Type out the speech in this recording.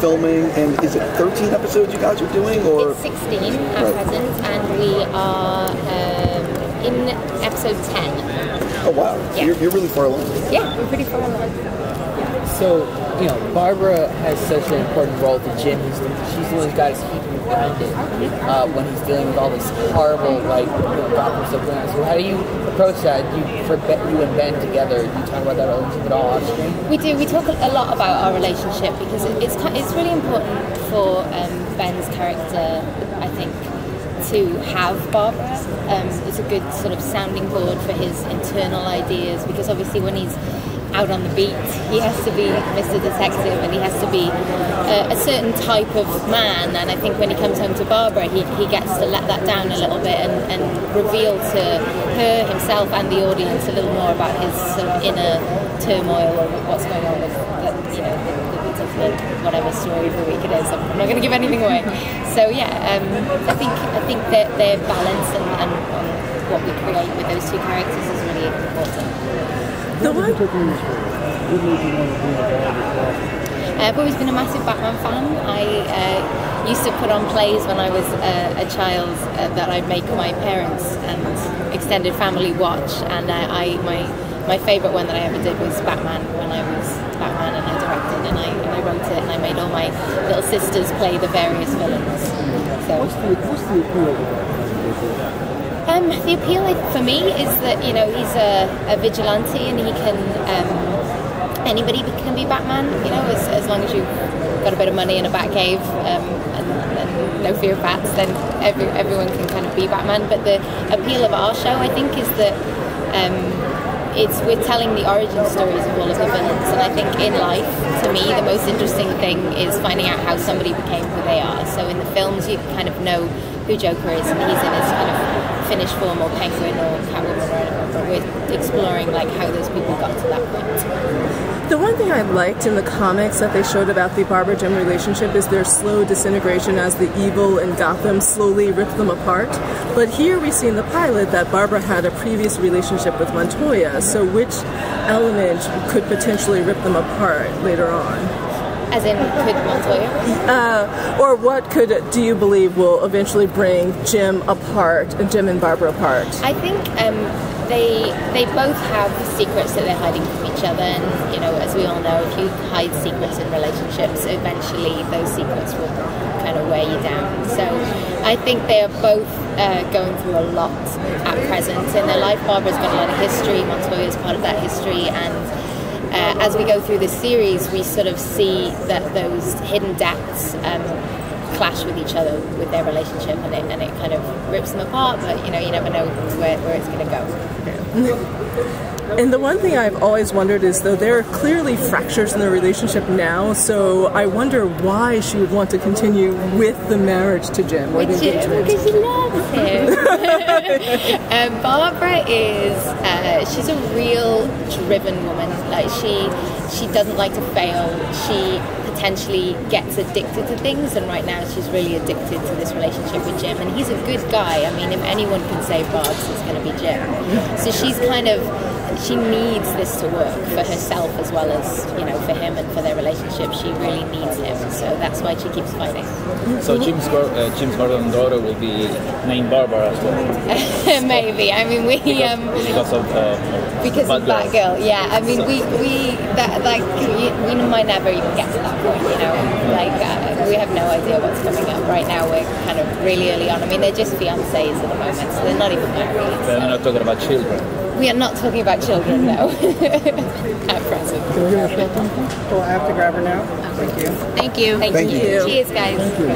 filming, and is it 13 episodes you guys are doing, or? It's 16 at present, and we are in episode 10. Oh wow! Yeah. You're really far along. Yeah, we're pretty far along. So, you know, Barbara has such an important role to Jim. She's the one who's got to keep him grounded when he's dealing with all this horrible, like, Gotham stuff going on. So how do you approach that? You and Ben together, do you talk about that relationship at all off screen? We do. We talk a lot about our relationship because it's really important for Ben's character, I think, to have Barbara. It's a good sort of sounding board for his internal ideas, because obviously when he's out on the beat, he has to be Mr. Detective, and he has to be a certain type of man, and I think when he comes home to Barbara, he gets to let that down a little bit and reveal to her, himself, and the audience a little more about his sort of inner turmoil or what's going on with the particular whatever story of the week it is. I'm not going to give anything away. So yeah, I think that their balance and what we create with those two characters is really important. I've always been a massive Batman fan. I used to put on plays when I was a child that I'd make my parents and extended family watch, and my favourite one that I ever did was Batman, when I was Batman, and I directed and I wrote it, and I made all my little sisters play the various villains. So what's the appeal of that? The appeal for me is that, you know, he's a vigilante, and he can anybody can be Batman, you know, as long as you've got a bit of money and a Batcave and no fear of bats, then everyone can kind of be Batman. But the appeal of our show, I think, is that we're telling the origin stories of all of the villains, and I think in life, to me, the most interesting thing is finding out how somebody became who they are. So in the films, you kind of know who Joker is, and he's in his kind of finished form, or Penguin or Catwoman or whatever, but we're exploring like how those people got to that point. The one thing I liked in the comics that they showed about the Barbara-Jim relationship is their slow disintegration as the evil in Gotham slowly ripped them apart. But here we see in the pilot that Barbara had a previous relationship with Montoya, so which element could potentially rip them apart later on? As in, could Montoya? Or what do you believe will eventually bring Jim apart, Jim and Barbara apart? I think they both have secrets that they're hiding from each other, and, you know, as we all know, if you hide secrets in relationships, eventually those secrets will kind of wear you down. So I think they are both going through a lot at present in their life. Barbara's got a lot of history, Montoya's part of that history, and as we go through this series, we sort of see that those hidden depths clash with each other with their relationship, and it kind of rips them apart. But, you know, you never know where it's going to go. And the one thing I've always wondered is, though, there are clearly fractures in their relationship now, so I wonder why she would want to continue with the marriage to Jim, or the engagement. Because she loves him. Barbara is, she's a real driven woman. Like, she doesn't like to fail. She potentially gets addicted to things, and right now she's really addicted to this relationship with Jim, and he's a good guy. I mean, if anyone can save Barbs, it's going to be Jim. So she's kind of, she needs this to work for herself as well as, you know, for him and for their relationship. She really needs him, so that's why she keeps fighting. So Jim's Gordon's daughter will be named Barbara as well. Maybe. I mean, we because of Batgirl. Yeah. I mean, we might never even get to that point. You know, like we have no idea what's coming up. Right now, we're kind of really early on. I mean, they're just fiancés at the moment, so they're not even married. We're not talking about children. We are not talking about children, no. At present. Can we hear a shot? Well, I have to grab her now. Thank you. Thank you. Thank you. Cheers, guys. Thank you.